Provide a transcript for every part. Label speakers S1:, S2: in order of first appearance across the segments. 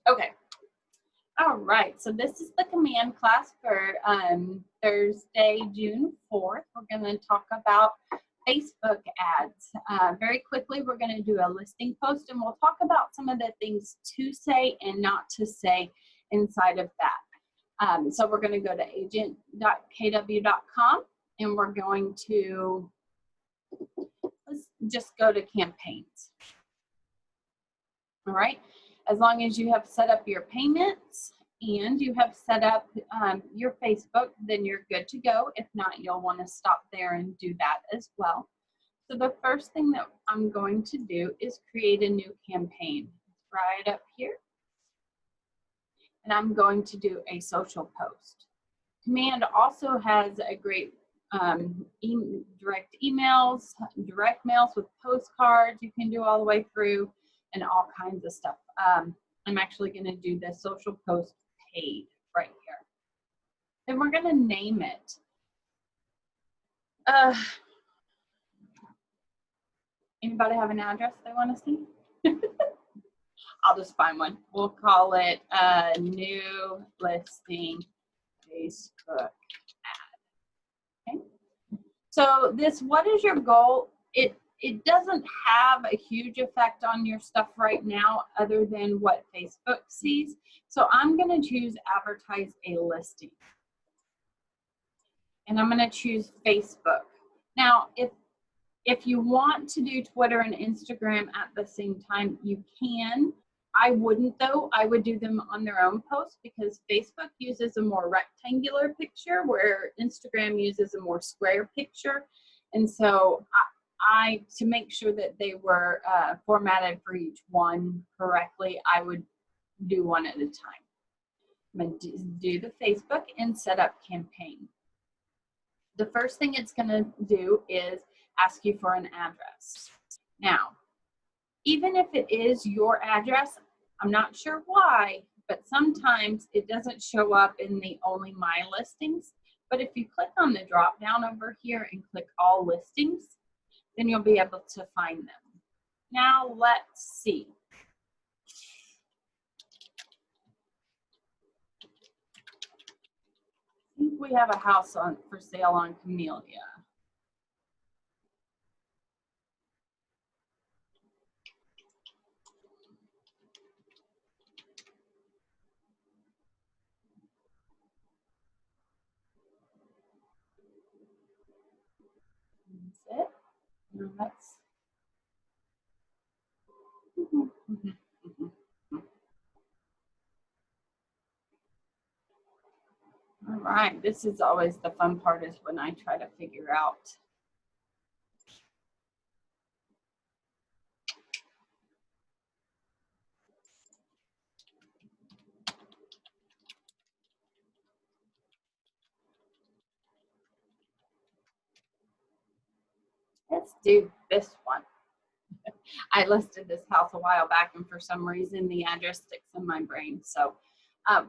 S1: Okay. All right, so this is the command class for Thursday, June 4th. We're going to talk about Facebook ads. Very quickly, we're going to do a listing post, and we'll talk about some of the things to say and not to say inside of that. So we're going to go to agent.kw.com, and we're going to, let's just go to campaigns. All right. As long as you have set up your payments and you have set up your Facebook, then you're good to go. If not, you'll want to stop there and do that as well. So the first thing that I'm going to do is create a new campaign. Right up here. And I'm going to do a social post. Command also has a great direct emails, direct mails with postcards you can do all the way through, and all kinds of stuff. I'm actually going to do the social post paid right here. Then we're going to name it. Anybody have an address they want to see? I'll just find one. We'll call it a new listing Facebook ad. Okay. So this, what is your goal? It doesn't have a huge effect on your stuff right now other than what Facebook sees. So I'm going to choose advertise a listing. And I'm going to choose Facebook. Now, if you want to do Twitter and Instagram at the same time, you can. I wouldn't though. I would do them on their own post because Facebook uses a more rectangular picture where Instagram uses a more square picture. And so to make sure that they were formatted for each one correctly, I would do one at a time. I'm going to do the Facebook and set up campaign. The first thing it's going to do is ask you for an address. Now, even if it is your address, I'm not sure why, but sometimes it doesn't show up in the only my listings. But if you click on the drop down over here and click all listings, then you'll be able to find them. Now let's see. I think we have a house for sale on Camellia. That's it. Now let's. All right, this is always the fun part, is when I try to figure out. Let's do this one. I listed this house a while back, and for some reason the address sticks in my brain. So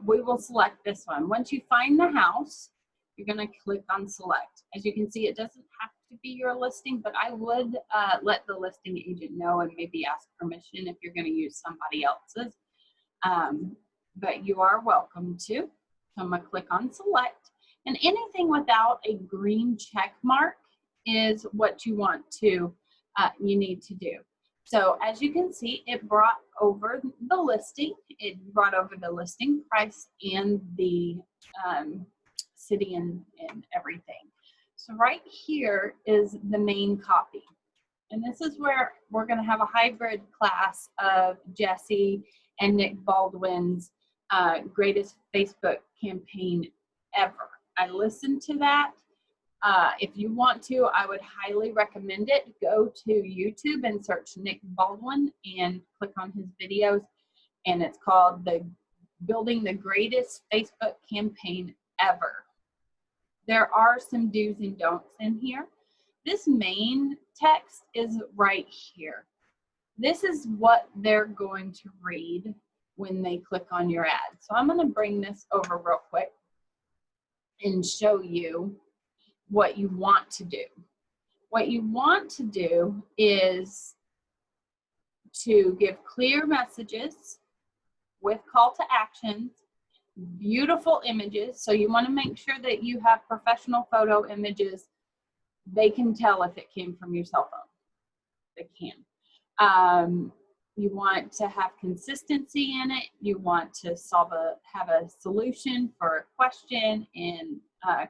S1: we will select this one. Once you find the house, you're going to click on select. As you can see, it doesn't have to be your listing, but I would let the listing agent know and maybe ask permission if you're going to use somebody else's. But you are welcome to. So I'm going to click on select. And anything without a green check mark is what you want to, you need to do. So as you can see, it brought over the listing. It brought over the listing price and the city and everything. So right here is the main copy. And this is where we're going to have a hybrid class of Jesse and Nick Baldwin's greatest Facebook campaign ever. I listened to that. If you want to, I would highly recommend it. Go to YouTube and search Nick Baldwin and click on his videos. And it's called Building the Greatest Facebook Campaign Ever. There are some do's and don'ts in here. This main text is right here. This is what they're going to read when they click on your ad. So I'm going to bring this over real quick and show you what you want to do. What you want to do is to give clear messages with call to actions, beautiful images. So you want to make sure that you have professional photo images. They can tell if it came from your cell phone. They can. You want to have consistency in it. You want to have a solution for a question and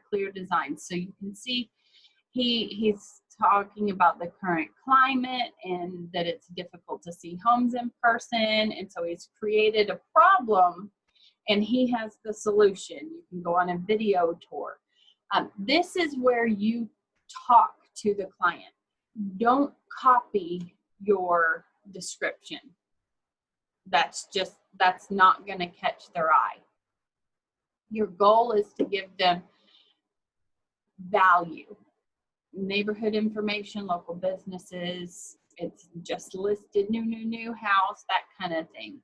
S1: clear design. So you can see he's talking about the current climate and that it's difficult to see homes in person. And so he's created a problem and he has the solution. You can go on a video tour. This is where you talk to the client. Don't copy your description. That's not going to catch their eye. Your goal is to give them value. Neighborhood information, local businesses, it's just listed, new house, that kind of thing.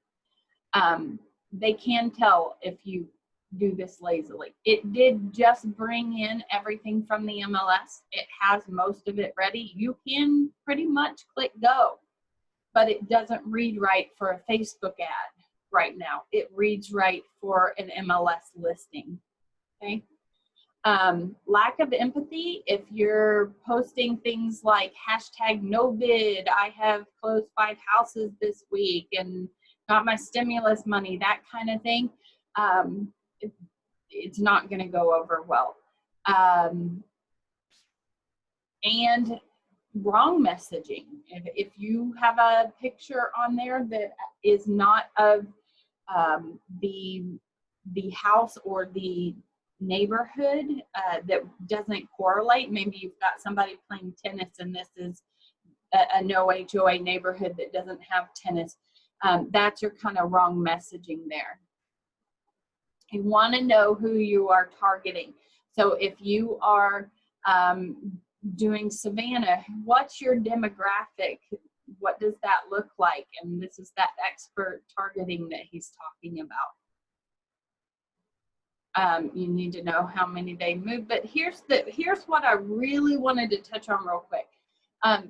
S1: They can tell if you do this lazily. It did just bring in everything from the MLS. It has most of it ready. You can pretty much click go, but it doesn't read right for a Facebook ad right now. It reads right for an MLS listing, okay? Lack of empathy, if you're posting things like hashtag no bid, I have closed 5 houses this week and got my stimulus money, that kind of thing, it's not going to go over well. And wrong messaging. If you have a picture on there that is not of the house or the neighborhood that doesn't correlate, maybe you've got somebody playing tennis and this is a no HOA neighborhood that doesn't have tennis, that's your kind of wrong messaging there. You want to know who you are targeting. So if you are doing Savannah, what's your demographic? What does that look like? And this is that expert targeting that he's talking about. You need to know how many they move, but here's what I really wanted to touch on real quick.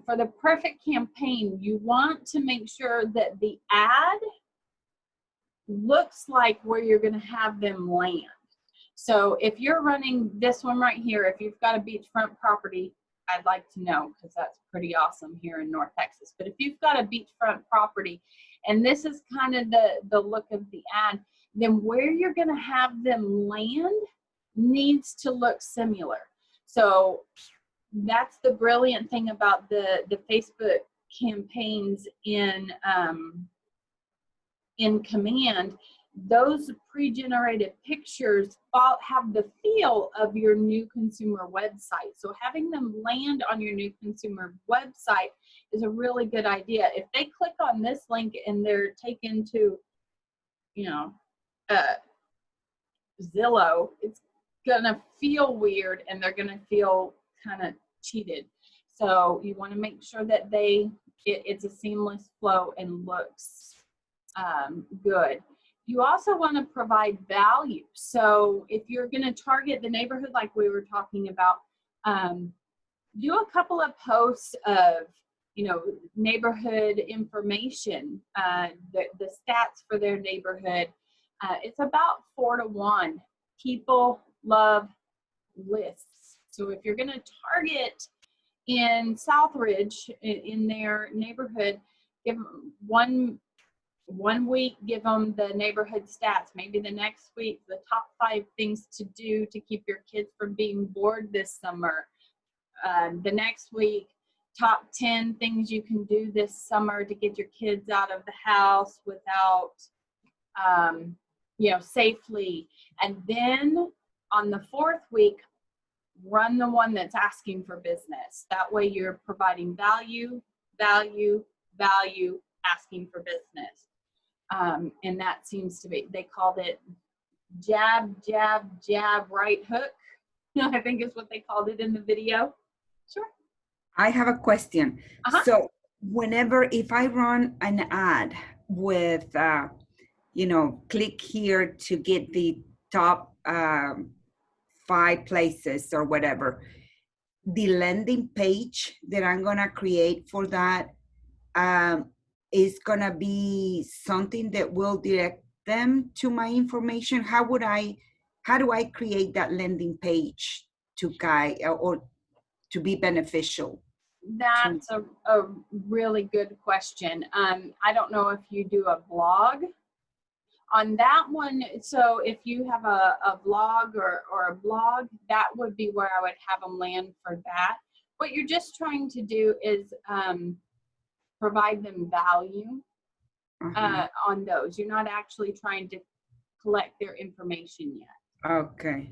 S1: For the perfect campaign, you want to make sure that the ad looks like where you're going to have them land. So if you're running this one right here, if you've got a beachfront property, I'd like to know because that's pretty awesome here in North Texas. But if you've got a beachfront property and this is kind of the look of the ad, then where you're going to have them land needs to look similar. So that's the brilliant thing about the Facebook campaigns in Command. Those pre-generated pictures have the feel of your new consumer website. So having them land on your new consumer website is a really good idea. If they click on this link and they're taken to, Zillow, it's gonna feel weird and they're gonna feel kind of cheated. So you want to make sure that it's a seamless flow and looks good. You also want to provide value. So if you're going to target the neighborhood like we were talking about, do a couple of posts of, neighborhood information, the stats for their neighborhood. It's about 4 to 1. People love lists. So if you're going to target in Southridge in their neighborhood, give them one week, give them the neighborhood stats. Maybe the next week, the top 5 things to do to keep your kids from being bored this summer. The next week, top 10 things you can do this summer to get your kids out of the house without, safely. And then on the 4th week, run the one that's asking for business. That way you're providing value, asking for business. And that seems to be, they called it jab, right hook. I think is what they called it in the video. Sure.
S2: I have a question. So if I run an ad with, click here to get the top 5 places or whatever, the landing page that I'm going to create for that is going to be something that will direct them to my information? How do I create that landing page to guide or to be beneficial?
S1: That's a really good question. I don't know if you do a blog on that one. So if you have a blog or a blog, that would be where I would have them land for that. What you're just trying to do is provide them value on those. You're not actually trying to collect their information yet.
S2: Okay.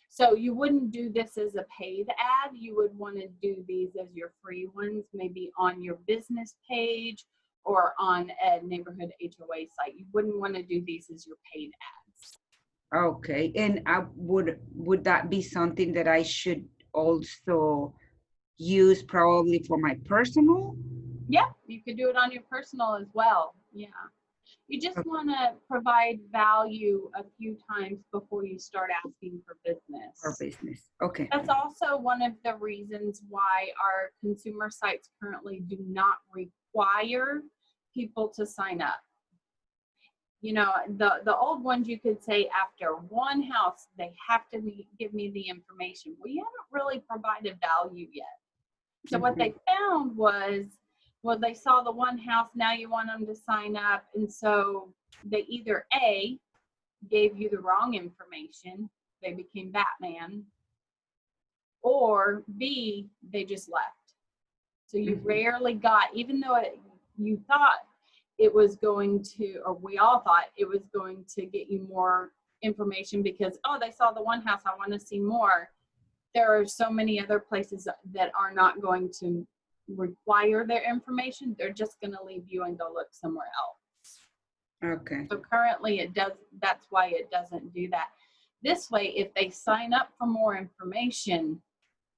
S1: So you wouldn't do this as a paid ad. You would want to do these as your free ones, maybe on your business page or on a neighborhood HOA site. You wouldn't want to do these as your paid ads.
S2: Okay. And would that be something that I should also use probably for my personal?
S1: Yeah, you could do it on your personal as well. Yeah. You just want to provide value a few times before you start asking for business.
S2: For business. Okay.
S1: That's also one of the reasons why our consumer sites currently do not require people to sign up. You know, the old ones, you could say after one house, they have to give me the information. Well, you haven't really provided value yet. So what they found was, well, they saw the one house, now you want them to sign up. And so they either A, gave you the wrong information, they became Batman, or B, they just left. So you rarely got, even though you thought it was going to, or we all thought it was going to get you more information because, oh, they saw the one house, I want to see more. There are so many other places that are not going to require their information. They're just going to leave you and go look somewhere else.
S2: Okay.
S1: So currently it does, that's why it doesn't do that. This way, if they sign up for more information,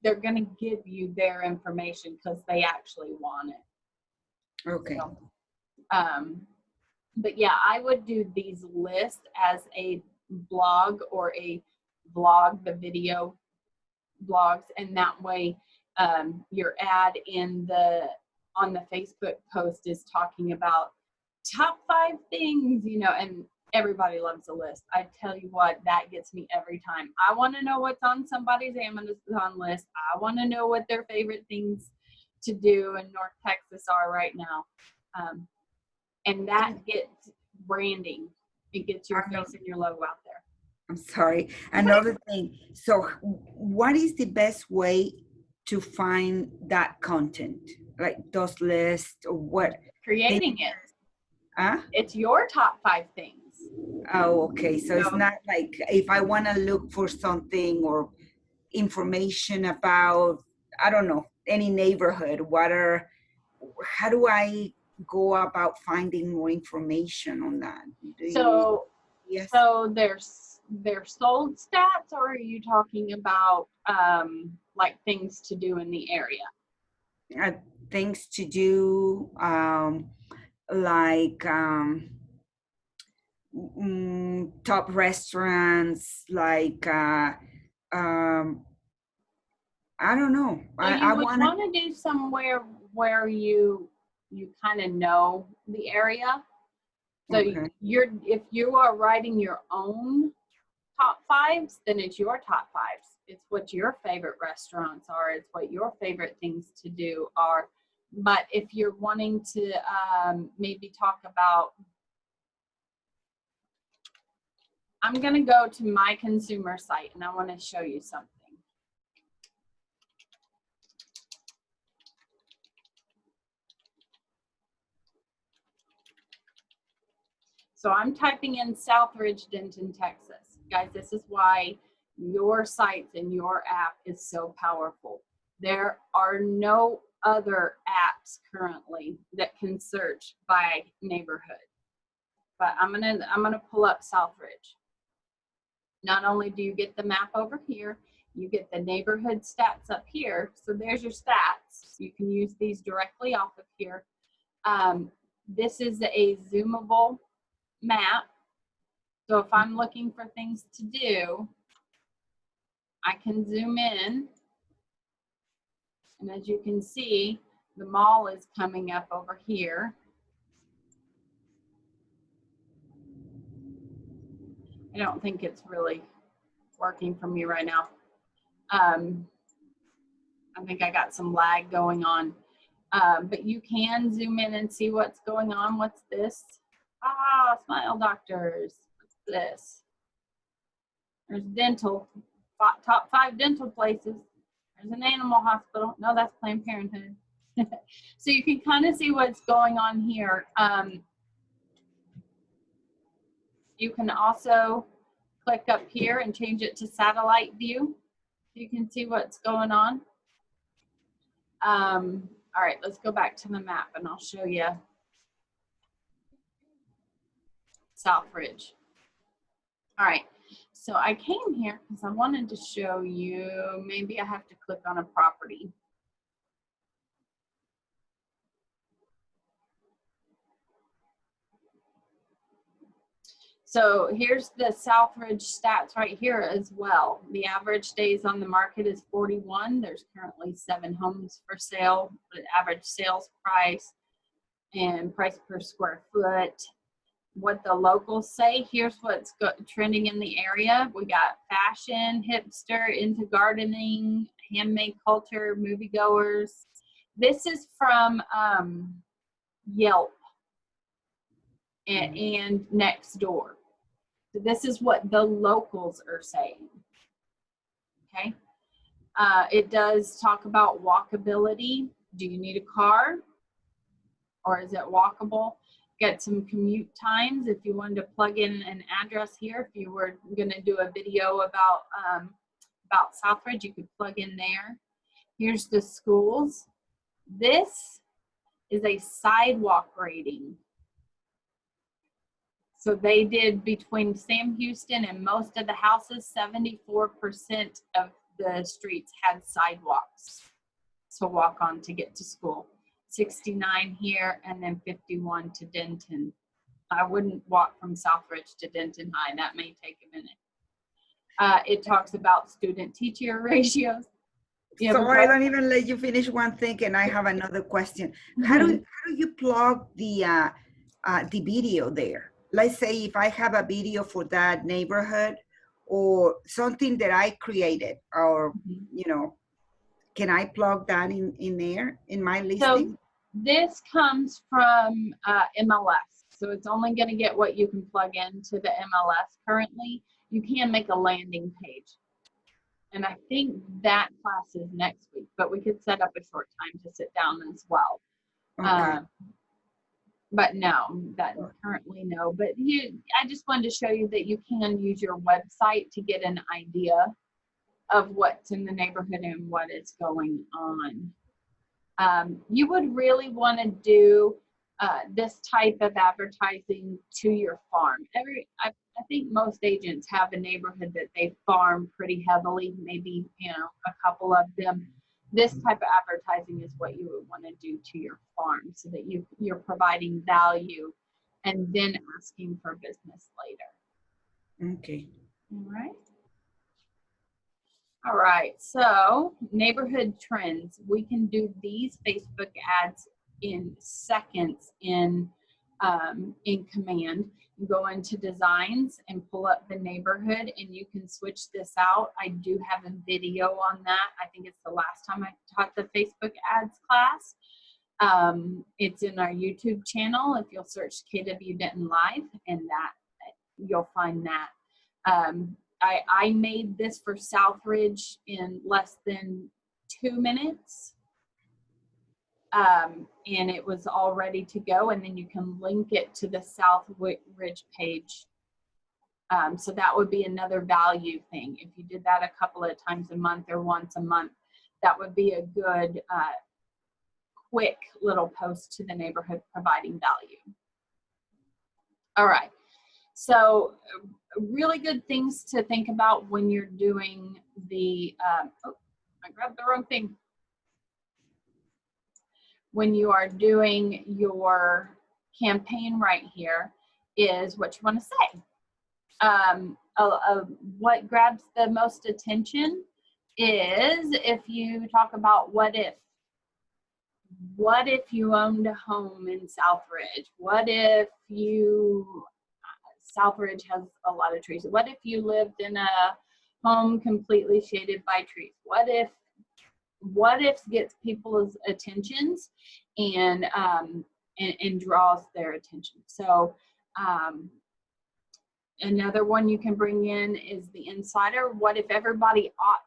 S1: they're going to give you their information because they actually want it.
S2: Okay.
S1: So, but yeah, I would do these lists as a blog or a vlog, the video blogs, and that way your ad on the Facebook post is talking about top 5 things, you know, and everybody loves a list. I tell you what, that gets me every time. I want to know what's on somebody's Amazon list. I want to know what their favorite things to do in North Texas are right now. And that gets branding. It gets your face and your logo out there.
S2: I'm sorry. Another thing. So what is the best way to find that content? Like those lists or what?
S1: Creating it.
S2: Huh?
S1: It's your top 5 things.
S2: Oh, okay. So it's not like if I want to look for something or information about, I don't know, any neighborhood, how do I go about finding more information on that?
S1: Yes. So they're sold stats, or are you talking about like things to do in the area?
S2: Things to do, like top restaurants, like I don't know.
S1: So you would want to do somewhere where you kind of know the area. So
S2: okay.
S1: if you are writing your own top 5s, then it's your top 5s. It's what your favorite restaurants are. It's what your favorite things to do are. But if you're wanting to maybe talk about, I'm going to go to my consumer site and I want to show you something. So I'm typing in Southridge, Denton, Texas. Guys, this is why your sites and your app is so powerful. There are no other apps currently that can search by neighborhood. But I'm gonna pull up Southridge. Not only do you get the map over here, you get the neighborhood stats up here. So there's your stats. You can use these directly off of here. This is a zoomable map. So if I'm looking for things to do, I can zoom in. And as you can see, the mall is coming up over here. I don't think it's really working for me right now. I think I got some lag going on. But you can zoom in and see what's going on. What's this? Ah, Smile Doctors. What's this? There's dental, top 5 dental places. There's an animal hospital. No, that's Planned Parenthood. So you can kind of see what's going on here. You can also click up here and change it to satellite view. You can see what's going on. All right, let's go back to the map and I'll show you Southridge. All right, so I came here because I wanted to show you, maybe I have to click on a property. So here's the Southridge stats right here as well. The average days on the market is 41. There's currently 7 homes for sale. The average sales price and price per square foot. What the locals say, here's what's trending in the area. We got fashion, hipster, into gardening, handmade culture, moviegoers. This is from Yelp and Nextdoor. So this is what the locals are saying, okay? It does talk about walkability. Do you need a car or is it walkable? Get some commute times. If you wanted to plug in an address here, if you were gonna do a video about Southridge, you could plug in there. Here's the schools. This is a sidewalk rating. So they did between Sam Houston and most of the houses, 74% of the streets had sidewalks to walk on to get to school. 69 here and then 51 to Denton. I wouldn't walk from Southridge to Denton High. That may take a minute. It talks about student-teacher ratios.
S2: Sorry, I don't even let you finish one thing, and I have another question. How do you plug the video there? Let's say if I have a video for that neighborhood or something that I created, or you know, can I plug that in there in my listing?
S1: So this comes from MLS. So it's only going to get what you can plug into the MLS currently. You can make a landing page. And I think that class is next week, but we could set up a short time to sit down as well. Okay. But no, that currently no. But I just wanted to show you that you can use your website to get an idea of what's in the neighborhood and what is going on. You would really want to do this type of advertising to your farm. I think most agents have a neighborhood that they farm pretty heavily, maybe a couple of them. This type of advertising is what you would want to do to your farm so that you're providing value and then asking for business later.
S2: Okay.
S1: All right. All right, so neighborhood trends. We can do these Facebook ads in seconds in Command. You go into designs and pull up the neighborhood and you can switch this out. I do have a video on that. I think it's the last time I taught the Facebook ads class. It's in our YouTube channel. If you'll search KW Denton Live, and that you'll find that. I made this for Southridge in less than 2 minutes. And it was all ready to go, and then you can link it to the Southridge page. So that would be another value thing. If you did that a couple of times a month or once a month, that would be a good quick little post to the neighborhood providing value. All right, so really good things to think about when you're doing the, oh, I grabbed the wrong thing. When you are doing your campaign right here is what you want to say. What grabs the most attention is if you talk about what if you owned a home in Southridge? What if you Southridge has a lot of trees. What if you lived in a home completely shaded by trees? What if gets people's attentions and draws their attention? So another one you can bring in is the insider. What everybody ought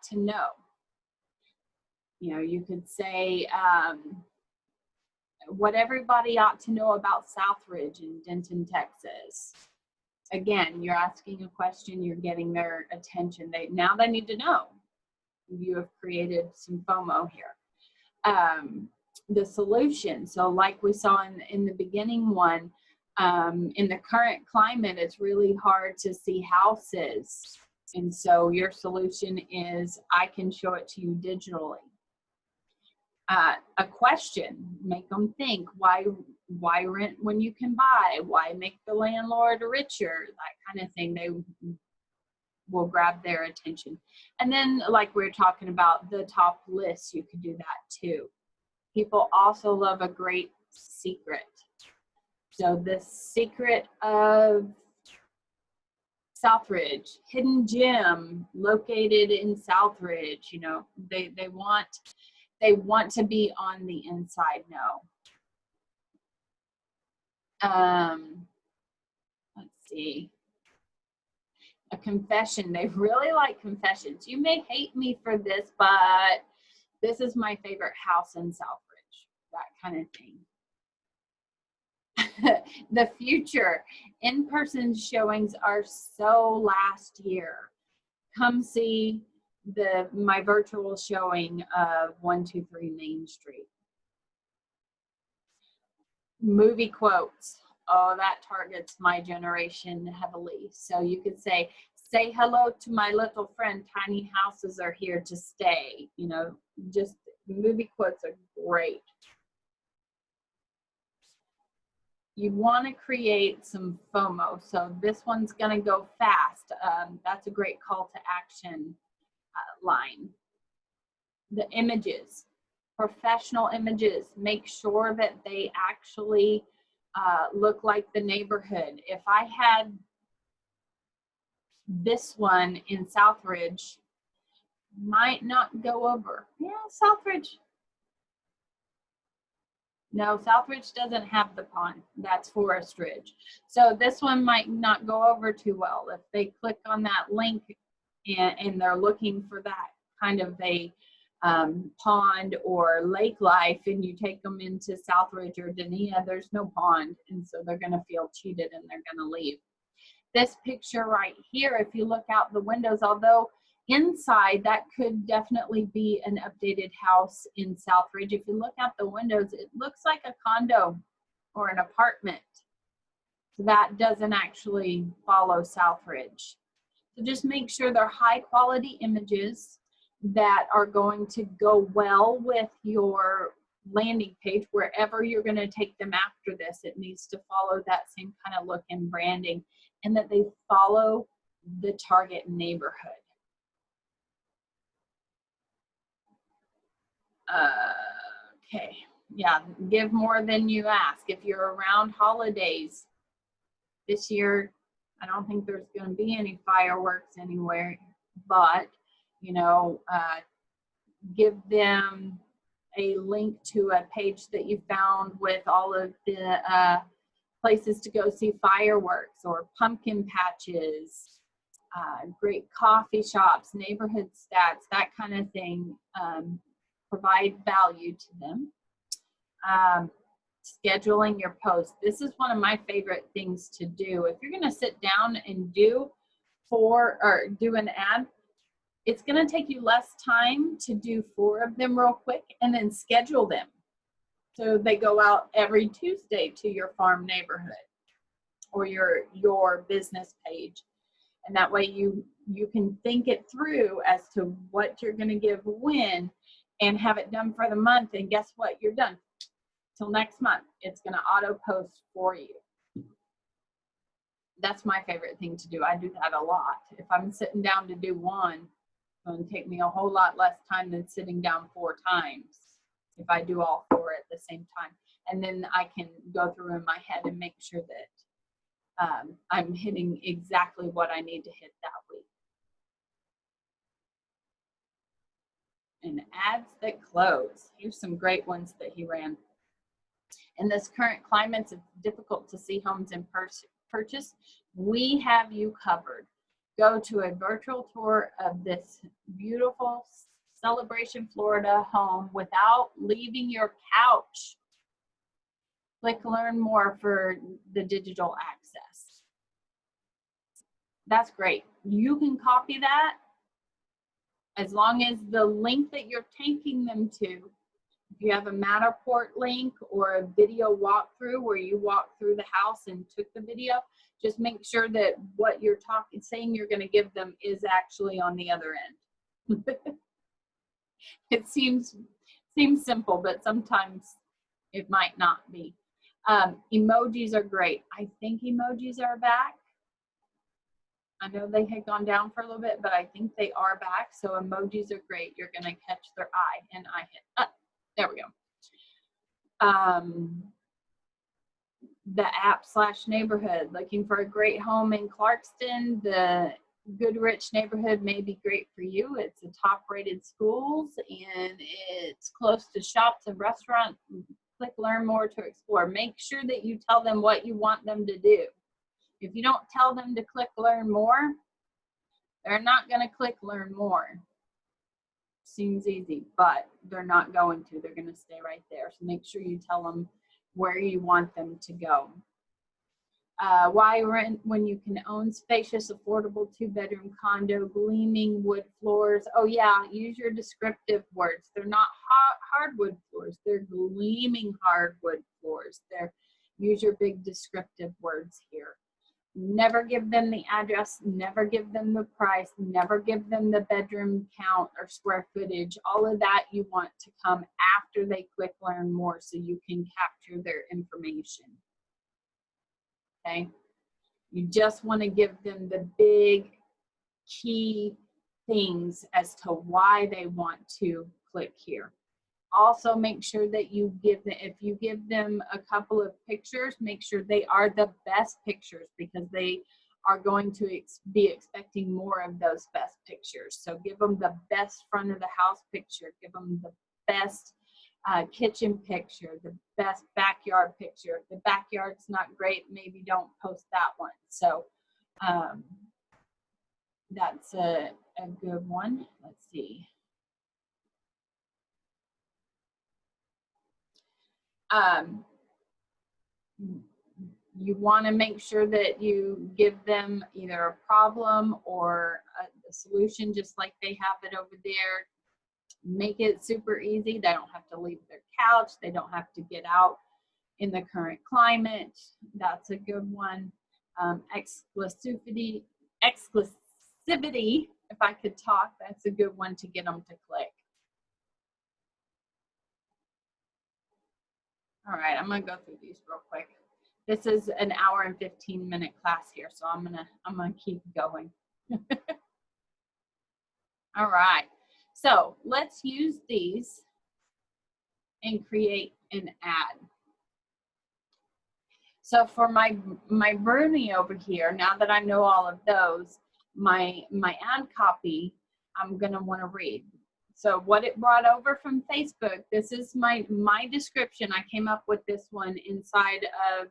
S1: to know. You know, you could say what everybody ought to know about Southridge in Denton, Texas. Again, you're asking a question, you're getting their attention. Now they need to know. You have created some FOMO here. The solution, so like we saw in the beginning one, in the current climate, it's really hard to see houses. And so your solution is, I can show it to you digitally. A question, make them think, why rent when you can buy? Why make the landlord richer? That kind of thing. They will grab their attention. And then, like we were talking about, the top list, you could do that too. People also love a great secret. So the secret of Southridge, hidden gem located in Southridge, you know, they want to be on the inside know. Let's see. A confession. They really like confessions. You may hate me for this, but this is my favorite house in Southridge. That kind of thing. The future. In-person showings are so last year. Come see my virtual showing of 123 Main Street. Movie quotes. Oh, that targets my generation heavily. So you could say hello to my little friend. Tiny houses are here to stay. You know, just movie quotes are great. You want to create some FOMO. So this one's going to go fast. That's a great call to action line. The images, professional images, make sure that they actually look like the neighborhood. If I had this one in Southridge, might not go over. Yeah, Southridge. No, Southridge doesn't have the pond. That's Forest Ridge. So this one might not go over too well. If they click on that link and they're looking for that kind of a pond or lake life, and you take them into Southridge or Dania, there's no pond, and so they're going to feel cheated and they're going to leave. This picture right here, if you look out the windows, although inside that could definitely be an updated house in Southridge, if you look out the windows, it looks like a condo or an apartment. So that doesn't actually follow Southridge. So just make sure they're high quality images that are going to go well with your landing page. Wherever you're going to take them after this, it needs to follow that same kind of look and branding, and that they follow the target neighborhood. Okay, yeah, give more than you ask. If you're around holidays, this year, I don't think there's going to be any fireworks anywhere, but, you know, give them a link to a page that you found with all of the places to go see fireworks or pumpkin patches, great coffee shops, neighborhood stats, that kind of thing. Provide value to them. Scheduling your posts. This is one of my favorite things to do. If you're going to sit down and do an ad, it's going to take you less time to do 4 of them real quick and then schedule them. So they go out every Tuesday to your farm neighborhood or your business page. And that way you can think it through as to what you're going to give when, and have it done for the month. And guess what? You're done. Till next month. It's going to auto post for you. That's my favorite thing to do. I do that a lot. If I'm sitting down to do one, it's going to take me a whole lot less time than sitting down 4 times if I do all 4 at the same time. And then I can go through in my head and make sure that I'm hitting exactly what I need to hit that week. And ads that close. Here's some great ones that he ran. In this current climate, it's difficult to see homes in purchase. We have you covered. Go to a virtual tour of this beautiful Celebration, Florida home without leaving your couch. Click learn more for the digital access. That's great. You can copy that as long as the link that you're taking them to, if you have a Matterport link or a video walkthrough where you walk through the house and took the video, just make sure that what you're saying you're going to give them is actually on the other end. It seems simple, but sometimes it might not be. Emojis are great. I think emojis are back. I know they had gone down for a little bit, but I think they are back. So emojis are great. You're going to catch their eye, and I hit there we go. The app / neighborhood, looking for a great home in Clarkston. The Goodrich neighborhood may be great for you. It's a top rated schools and it's close to shops and restaurants. Click learn more to explore. Make sure that you tell them what you want them to do. If you don't tell them to click learn more, they're not going to click learn more. Seems easy, but they're not going to. They're going to stay right there. So make sure you tell them where you want them to go. Why rent when you can own spacious, affordable 2-bedroom condo, gleaming wood floors? Oh yeah, use your descriptive words. They're not hardwood floors. They're gleaming hardwood floors. Use your big descriptive words here. Never give them the address, never give them the price, never give them the bedroom count or square footage. All of that you want to come after they click learn more so you can capture their information. Okay? You just want to give them the big key things as to why they want to click here. Also, make sure that you give them, if you give them a couple of pictures, make sure they are the best pictures because they are going to be expecting more of those best pictures. So give them the best front of the house picture, give them the best kitchen picture, the best backyard picture. If the backyard's not great, maybe don't post that one. So that's a good one. Let's see. You want to make sure that you give them either a problem or a solution just like they have it over there. Make it super easy. They don't have to leave their couch. They don't have to get out in the current climate. That's a good one. Exclusivity, if I could talk, that's a good one to get them to click. All right, I'm gonna go through these real quick. This is an hour and 15-minute class here, so I'm gonna keep going. All right, so let's use these and create an ad. So for my Bruni over here, now that I know all of those, my ad copy, I'm gonna want to read. So what it brought over from Facebook, this is my description. I came up with this one inside of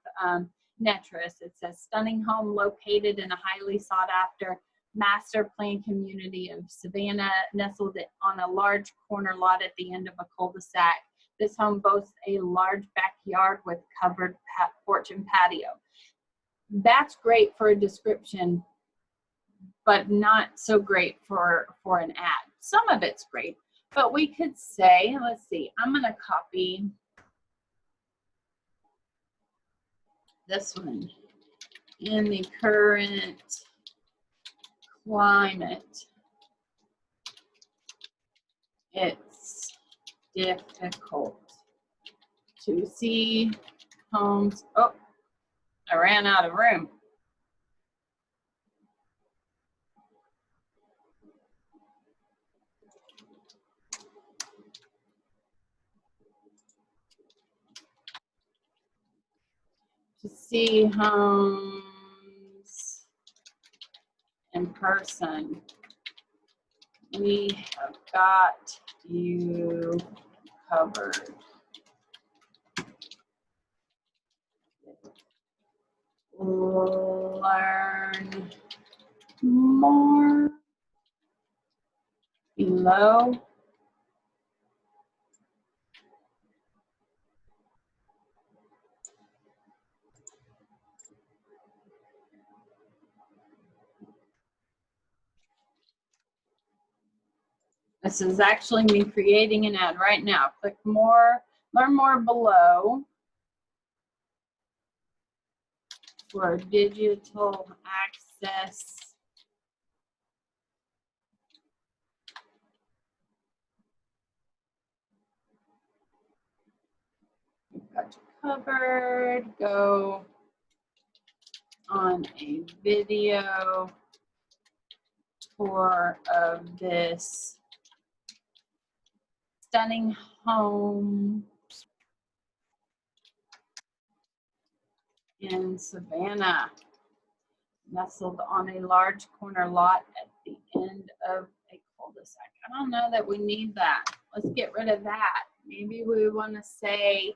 S1: Netris. It says, stunning home located in a highly sought after master plan community of Savannah, nestled on a large corner lot at the end of a cul-de-sac. This home boasts a large backyard with covered porch and patio. That's great for a description, but not so great for an ad. Some of it's great, but we could say, let's see, I'm gonna copy this one. In the current climate, it's difficult to see homes. Oh, I ran out of room. To see homes in person. We have got you covered. Learn more below. This is actually me creating an ad right now. Click more, learn more below for digital access. We've got you covered. Go on a video tour of this stunning home in Savannah, nestled on a large corner lot at the end of a cul-de-sac. I don't know that we need that. Let's get rid of that. Maybe we want to say,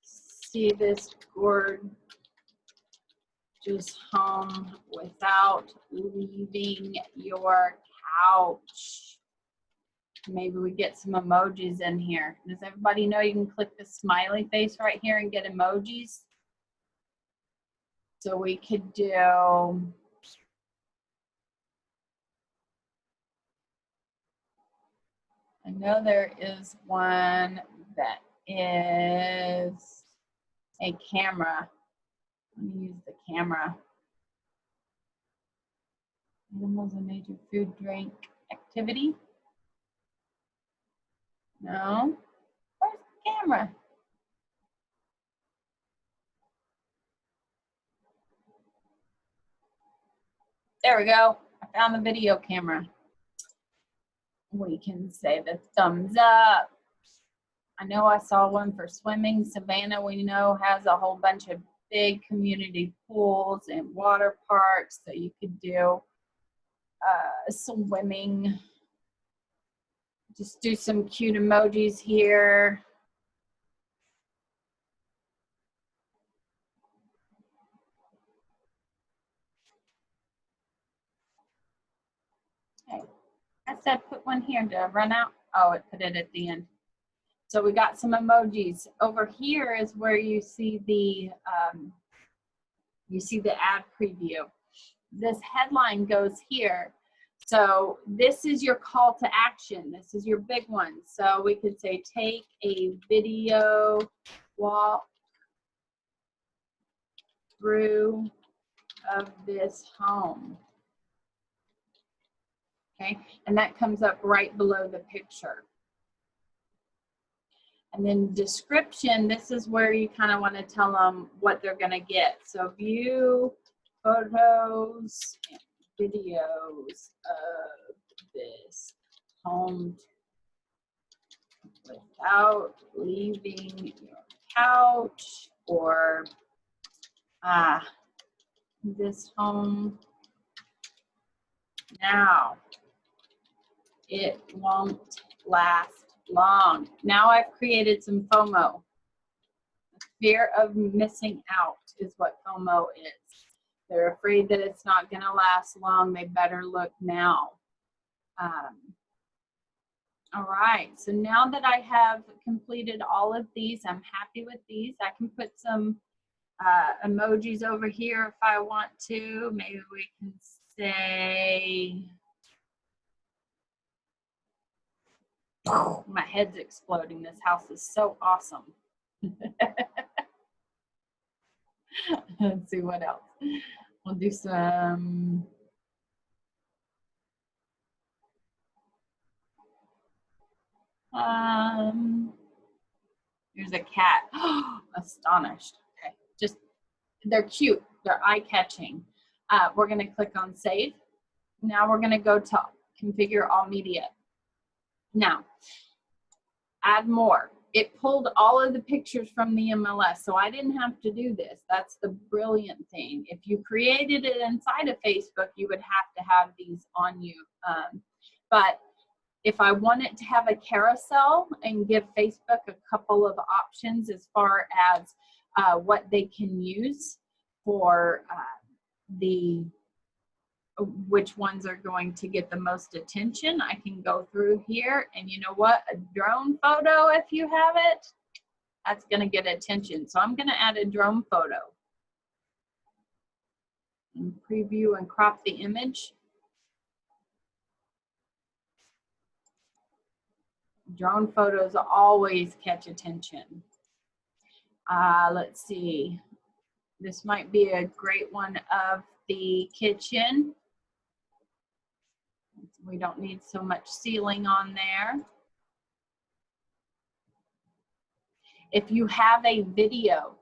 S1: see this gorgeous home without leaving your couch. Maybe we get some emojis in here. Does everybody know you can click the smiley face right here and get emojis? So we could do, I know there is one that is a camera. Let me use the camera. Animals, a major food, drink, activity. No, where's the camera? There we go. I found the video camera. We can say the thumbs up. I know I saw one for swimming. Savannah, we know, has a whole bunch of big community pools and water parks, so you could do swimming. Just do some cute emojis here. Okay. I said put one here to run out. Oh, it put it at the end. So we got some emojis. Over here is where you see the ad preview. This headline goes here. So this is your call to action. This is your big one. So we could say take a video walk through of this home. Okay, and that comes up right below the picture. And then description, this is where you kind of want to tell them what they're going to get. So view photos and videos of this home without leaving your couch, or this home now. It won't last long. Now I've created some FOMO. Fear of missing out is what FOMO is. They're afraid that it's not going to last long. They better look now. All right, so now that I have completed all of these, I'm happy with these. I can put some emojis over here if I want to. Maybe we can say, my head's exploding. This house is so awesome. Let's see what else. We'll do some. Here's a cat. Astonished. Okay, just they're cute. They're eye-catching. We're going to click on save. Now we're going to go to configure all media. Now, add more. it pulled all of the pictures from the MLS, so I didn't have to do this. That's the brilliant thing. If you created it inside of Facebook, you would have to have these on you. But if I wanted to have a carousel and give Facebook a couple of options as far as what they can use for which ones are going to get the most attention, I can go through here, and you know what? A drone photo, if you have it, that's going to get attention. So I'm going to add a drone photo and preview and crop the image. Drone photos always catch attention. Let's see. This might be a great one of the kitchen. We don't need so much ceiling on there. If you have a video,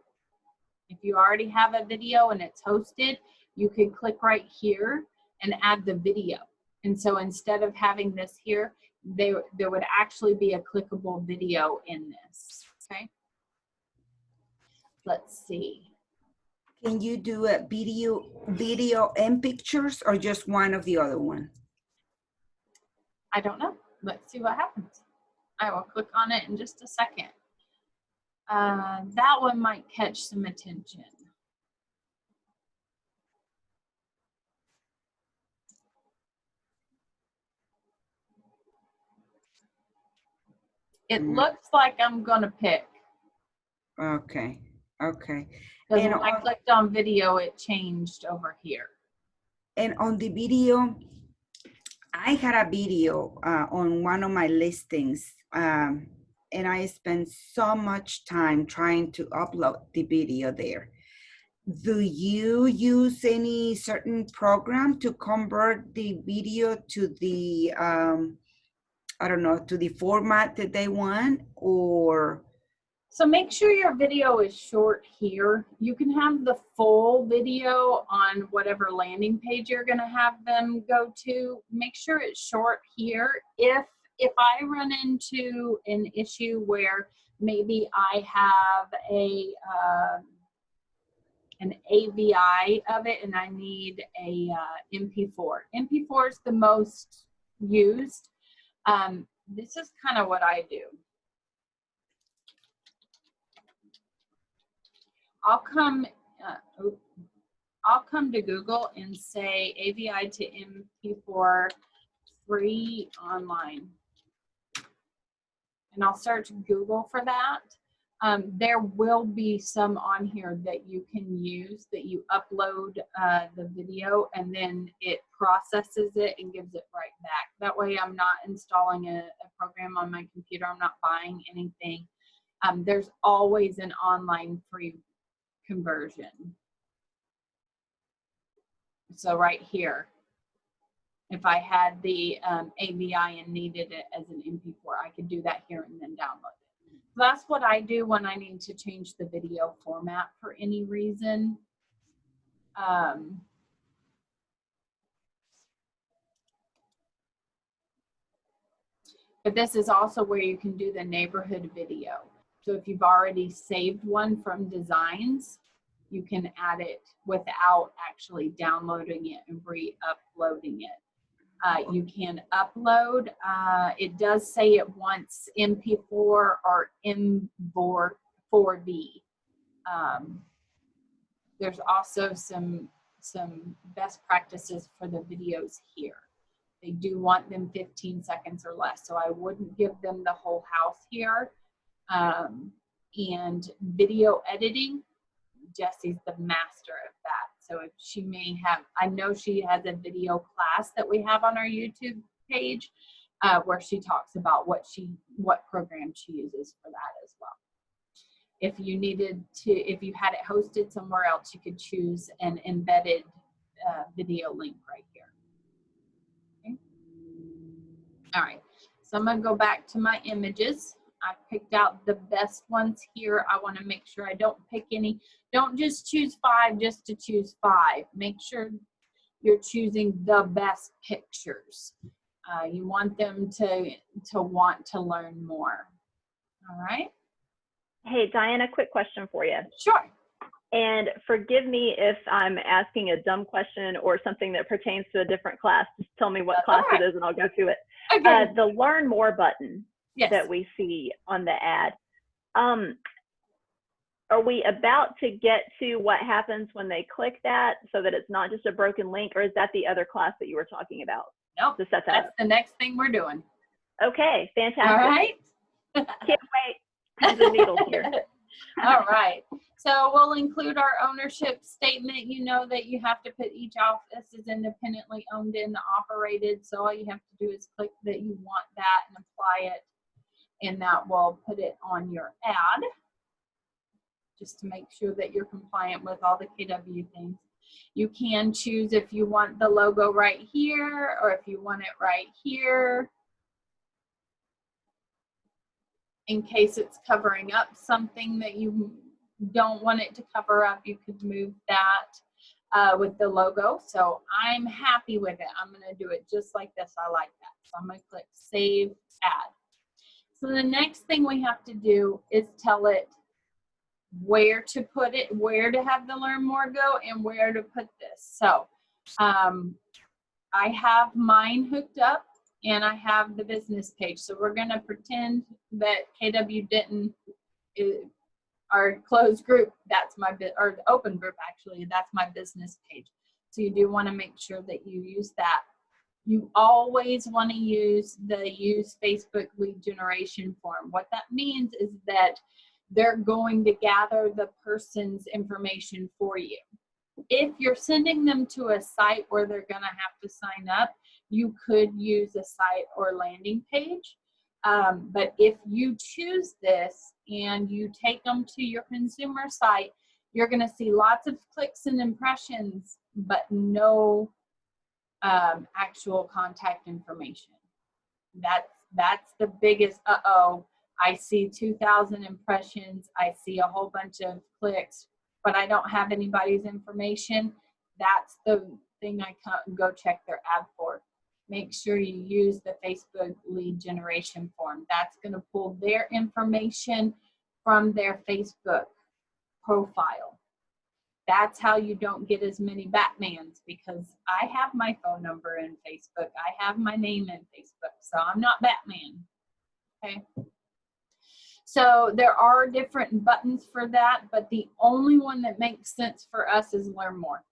S1: if you already have a video and it's hosted, you can click right here and add the video. And so instead of having this here, there would actually be a clickable video in this, okay? Let's see.
S2: Can you do a video and pictures, or just one of the other one?
S1: I don't know. Let's see what happens. I will click on it in just a second. That one might catch some attention. It looks like I'm gonna pick.
S2: Okay, okay.
S1: Because when I clicked on video, it changed over here.
S2: And on the video, I had a video on one of my listings, and I spent so much time trying to upload the video there. Do you use any certain program to convert the video to the, I don't know, to the format that they want, or?
S1: So make sure your video is short here. You can have the full video on whatever landing page you're going to have them go to. Make sure it's short here. If I run into an issue where maybe I have an AVI of it and I need a MP4. MP4 is the most used. This is kind of what I do. I'll come to Google and say AVI to MP4 free online. And I'll search Google for that. There will be some on here that you can use, that you upload the video and then it processes it and gives it right back. That way I'm not installing a program on my computer. I'm not buying anything. There's always an online free conversion. So right here, if I had the AVI and needed it as an MP4, I could do that here and then download it. So that's what I do when I need to change the video format for any reason. But this is also where you can do the neighborhood video. So if you've already saved one from designs, you can add it without actually downloading it and re-uploading it. You can upload, it does say it wants MP4 or M4V. There's also some best practices for the videos here. They do want them 15 seconds or less, so I wouldn't give them the whole house here. And video editing, Jesse's the master of that. So if she may have, I know she has a video class that we have on our YouTube page where she talks about what program she uses for that as well. If you needed to, if you had it hosted somewhere else, you could choose an embedded video link right here. Okay. All right, so I'm gonna go back to my images. I picked out the best ones here. I want to make sure I don't pick any. Don't just choose 5 just to choose 5. Make sure you're choosing the best pictures. You want them to want to learn more. All right.
S3: Hey, Diana, quick question for you.
S1: Sure.
S3: And forgive me if I'm asking a dumb question or something that pertains to a different class. Just tell me what class it is and I'll go to it.
S1: Okay.
S3: The Learn More button that
S1: Yes.
S3: we see on the ad. Are we about to get to what happens when they click that so that it's not just a broken link, or is that the other class that you were talking about?
S1: Nope.
S3: To set that
S1: That's
S3: up?
S1: the next thing we're doing.
S3: Okay, fantastic.
S1: All right.
S3: Can't wait. Pins and needles here.
S1: All right. So we'll include our ownership statement. You know that you have to put each office is independently owned and operated. So all you have to do is click that you want that and apply it, and that will put it on your ad, just to make sure that you're compliant with all the KW things. You can choose if you want the logo right here or if you want it right here. In case it's covering up something that you don't want it to cover up, you could move that with the logo. So I'm happy with it. I'm gonna do it just like this. I like that. So I'm gonna click Save Ad. So the next thing we have to do is tell it where to put it, where to have the Learn More go, and where to put this. So I have mine hooked up and I have the business page. So we're gonna pretend that KW Denton is our closed group. That's my or the open group actually. That's my business page. So you do want to make sure that you use that. You always want to use the Use Facebook Lead Generation form. What that means is that they're going to gather the person's information for you. If you're sending them to a site where they're going to have to sign up, you could use a site or landing page. But if you choose this and you take them to your consumer site, you're going to see lots of clicks and impressions, but no actual contact information. That's the biggest I see 2,000 impressions, I see a whole bunch of clicks, but I don't have anybody's information. That's the thing I go check their ad for. Make sure you use the Facebook lead generation form. That's going to pull their information from their Facebook profile. That's how you don't get as many Batmans, because I have my phone number in Facebook. I have my name in Facebook, so I'm not Batman. Okay. So there are different buttons for that, but the only one that makes sense for us is Learn More.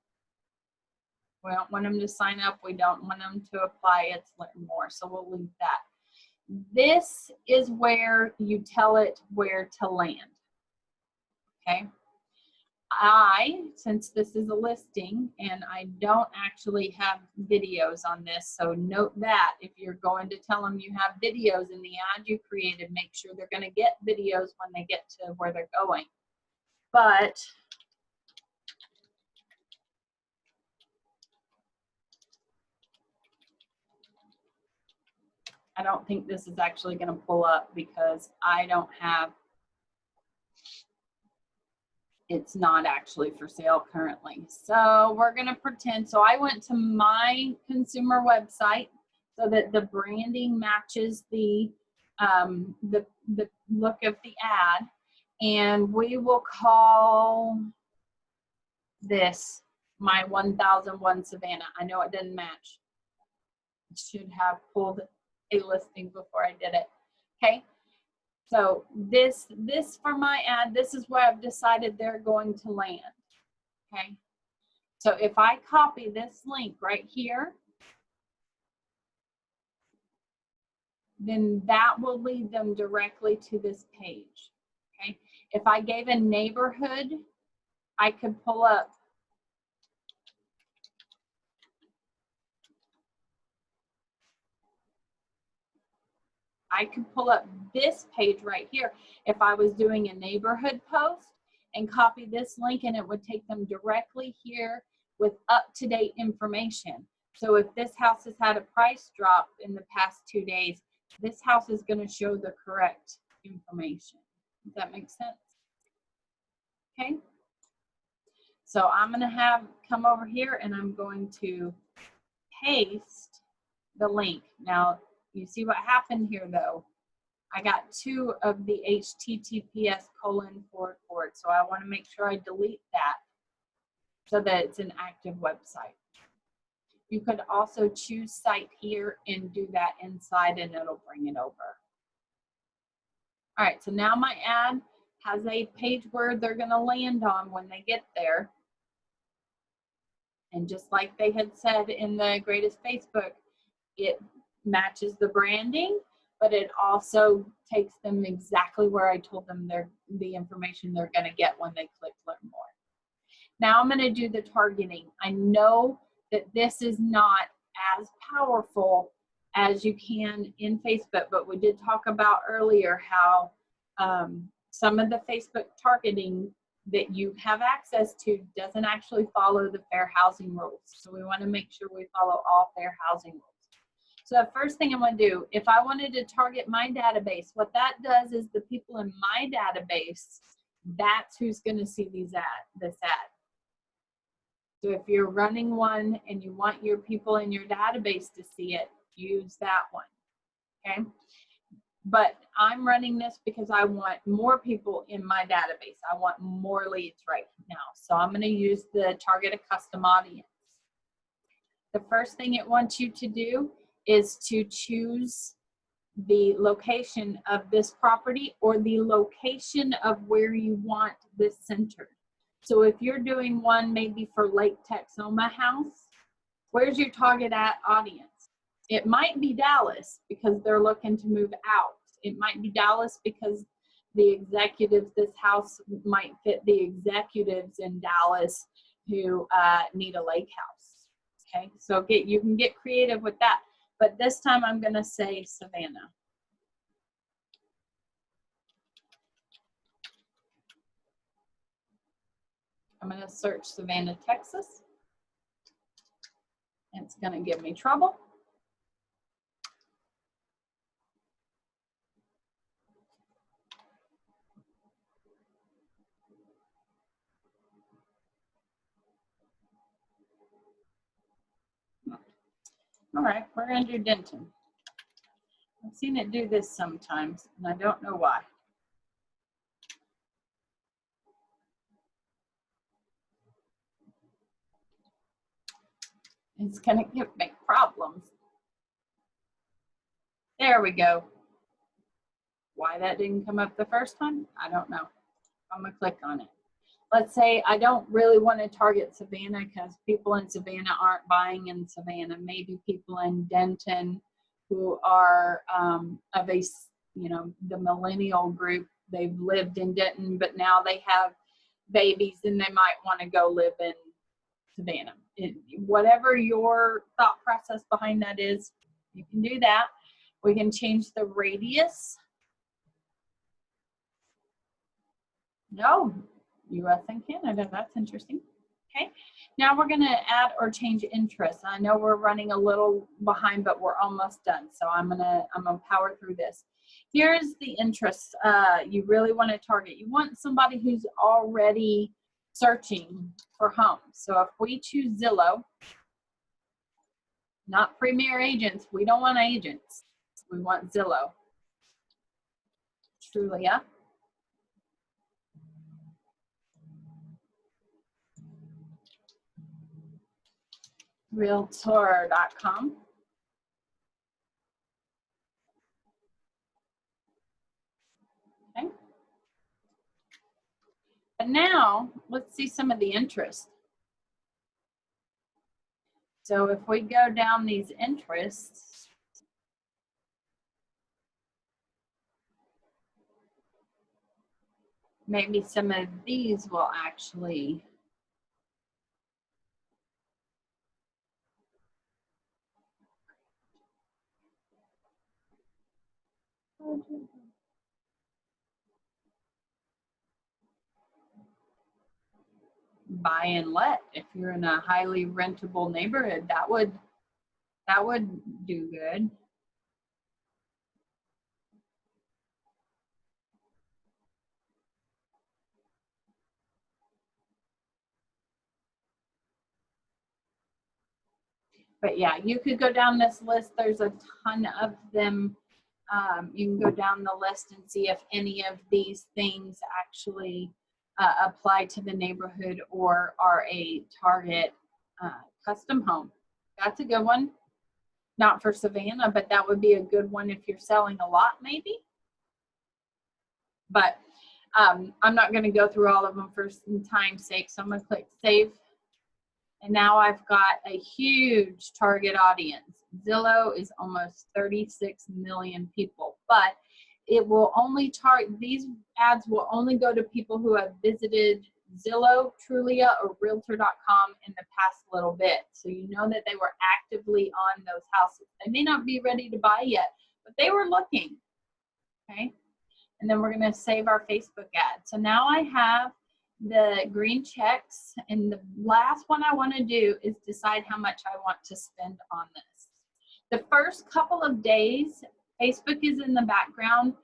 S1: We don't want them to sign up. We don't want them to apply. It's Learn More, so we'll leave that. This is where you tell it where to land. Okay. Since this is a listing and I don't actually have videos on this, so note that if you're going to tell them you have videos in the ad you created, make sure they're going to get videos when they get to where they're going. But I don't think this is actually going to pull up because I don't have, it's not actually for sale currently. So we're going to pretend. So I went to my consumer website so that the branding matches the look of the ad. And we will call this my 1001 Savannah. I know it didn't match. It should have pulled a listing before I did it. Okay. So this for my ad, this is where I've decided they're going to land. Okay. So if I copy this link right here, then that will lead them directly to this page. Okay. If I gave a neighborhood, I could pull up this page right here if I was doing a neighborhood post and copy this link, and it would take them directly here with up-to-date information. So if this house has had a price drop in the past 2 days, this house is going to show the correct information. Does that make sense? Okay. So I'm going to come over here and I'm going to paste the link. Now, you see what happened here though. I got 2 of the https://, so I want to make sure I delete that so that it's an active website. You could also choose site here and do that inside and it'll bring it over. All right, so now my ad has a page where they're going to land on when they get there. And just like they had said in the Greatest Facebook, it matches the branding, but it also takes them exactly where I told them the information they're going to get when they click learn more. Now I'm going to do the targeting. I know that this is not as powerful as you can in Facebook, but we did talk about earlier how some of the Facebook targeting that you have access to doesn't actually follow the fair housing rules. So we want to make sure we follow all fair housing rules. So the first thing I'm going to do, if I wanted to target my database, what that does is the people in my database, that's who's going to see this ad. So if you're running one and you want your people in your database to see it, use that one, okay? But I'm running this because I want more people in my database. I want more leads right now. So I'm going to use the target a custom audience. The first thing it wants you to do is to choose the location of this property or the location of where you want this centered. So if you're doing one maybe for Lake Texoma house, where's your target audience? It might be Dallas because they're looking to move out. It might be Dallas because the executives, this house might fit the executives in Dallas who need a lake house. Okay, so you can get creative with that. But this time I'm going to say Savannah. I'm going to search Savannah, Texas. It's going to give me trouble. All right, we're going to do Denton. I've seen it do this sometimes, and I don't know why. It's going to make problems. There we go. Why that didn't come up the first time, I don't know. I'm going to click on it. Let's say I don't really want to target Savannah because people in Savannah aren't buying in Savannah. Maybe people in Denton who are of a, the millennial group. They've lived in Denton, but now they have babies and they might want to go live in Savannah. Whatever your thought process behind that is, you can do that. We can change the radius. No, US and Canada, that's interesting. Okay, now we're gonna add or change interests. I know we're running a little behind, but we're almost done. So I'm gonna power through this. Here's the interests you really want to target. You want somebody who's already searching for homes. So if we choose Zillow, not Premier Agents, we don't want agents. We want Zillow. Trulia. Realtor.com. Okay. But now let's see some of the interest. So if we go down these interests, maybe some of these will actually buy and let. If you're in a highly rentable neighborhood, that would do good. But yeah, you could go down this list. There's a ton of them You can go down the list and see if any of these things actually apply to the neighborhood or are a target custom home. That's a good one. Not for Savannah, but that would be a good one if you're selling a lot, maybe. But I'm not going to go through all of them for time's sake, so I'm going to click save. And now I've got a huge target audience. Zillow is almost 36 million people, but it will only target, these ads will only go to people who have visited Zillow, Trulia, or Realtor.com in the past little bit. So you know that they were actively on those houses. They may not be ready to buy yet, but they were looking, okay? And then we're gonna save our Facebook ad. So now I have the green checks, and the last one I wanna do is decide how much I want to spend on this. The first couple of days, Facebook is in the background,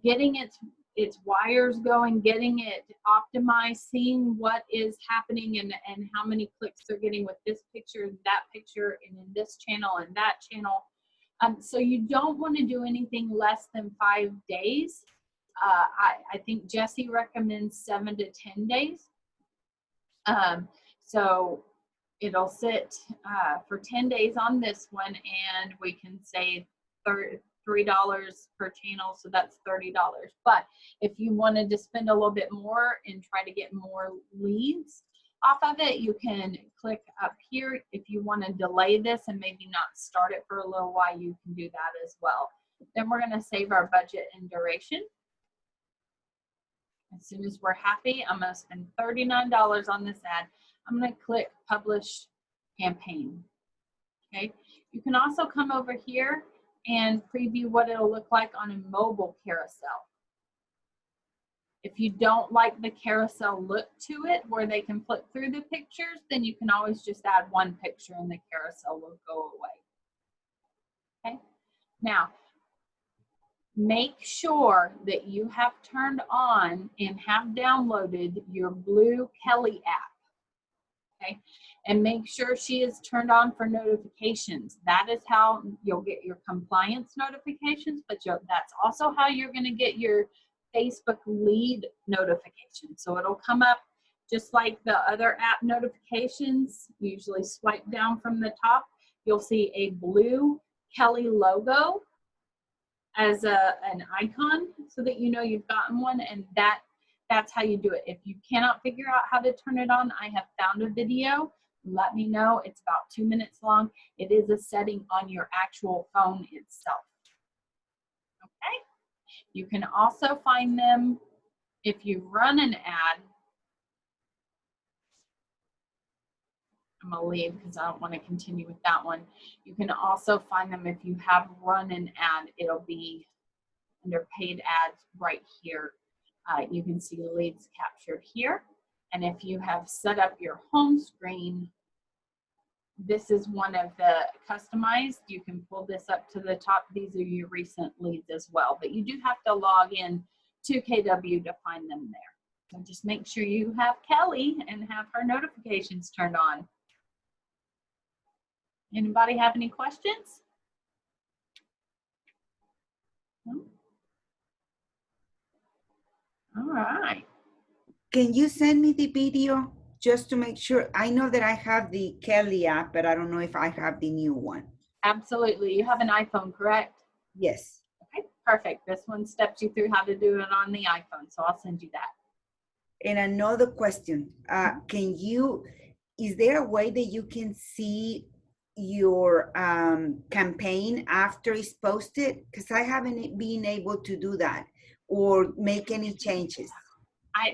S1: getting its wires going, getting it optimized, seeing what is happening and how many clicks they're getting with this picture, that picture, and in this channel and that channel. So you don't want to do anything less than 5 days. I think Jesse recommends 7 to 10 days. So it'll sit for 10 days on this one, and we can save $3 per channel, so that's $30. But if you wanted to spend a little bit more and try to get more leads off of it, you can click up here. If you want to delay this and maybe not start it for a little while, you can do that as well. Then we're going to save our budget and duration. As soon as we're happy, I'm going to spend $39 on this ad. I'm going to click publish campaign. Okay. You can also come over here and preview what it'll look like on a mobile carousel. If you don't like the carousel look to it, where they can flip through the pictures, then you can always just add one picture and the carousel will go away. Okay. Now, make sure that you have turned on and have downloaded your Blue Kelly app. Okay, and make sure she is turned on for notifications. That is how you'll get your compliance notifications, but that's also how you're going to get your Facebook lead notifications. So it'll come up just like the other app notifications. Usually swipe down from the top. You'll see a Blue Kelly logo as an icon so that you know you've gotten one, and that's how you do it. If you cannot figure out how to turn it on, I have found a video. Let me know. It's about 2 minutes long. It is a setting on your actual phone itself. Okay? You can also find them if you run an ad. I'm going to leave because I don't want to continue with that one. You can also find them if you have run an ad. It'll be under paid ads right here. You can see leads captured here. And if you have set up your home screen, this is one of the customized. You can pull this up to the top. These are your recent leads as well. But you do have to log in to KW to find them there. So just make sure you have Kelly and have her notifications turned on. Anybody have any questions? No? All right.
S2: Can you send me the video just to make sure? I know that I have the Kelly app, but I don't know if I have the new one.
S1: Absolutely. You have an iPhone, correct?
S2: Yes.
S1: Okay, perfect. This one steps you through how to do it on the iPhone, so I'll send you that.
S2: And another question, is there a way that you can see your campaign after it's posted? Because I haven't been able to do that or make any changes.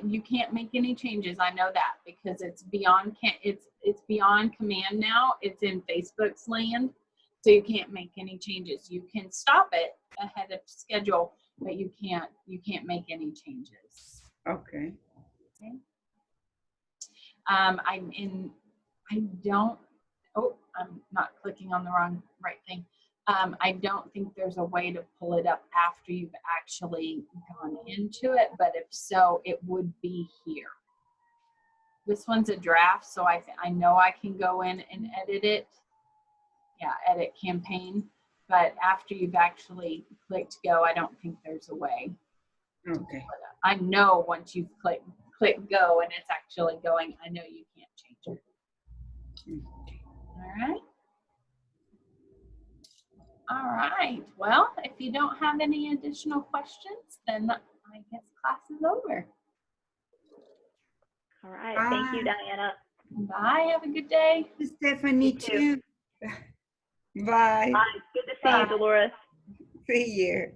S1: You can't make any changes. I know that because it's beyond it's beyond command now. It's in Facebook's land, so you can't make any changes. You can stop it ahead of schedule, but you can't make any changes.
S2: Okay.
S1: Okay. I'm not clicking on the right thing. I don't think there's a way to pull it up after you've actually gone into it, but if so, it would be here. This one's a draft, so I know I can go in and edit it. Yeah, edit campaign. but after you've actually clicked go, I don't think there's a way.
S2: Okay.
S1: I know once you've click go and it's actually going, I know you can't change it. All right. All right. Well, if you don't have any additional questions, then I guess class is over.
S3: All right. Thank you, Diana.
S1: Bye. Have a good day.
S2: Stephanie, too. Bye.
S3: Bye. Good to see you, Dolores.
S2: See you.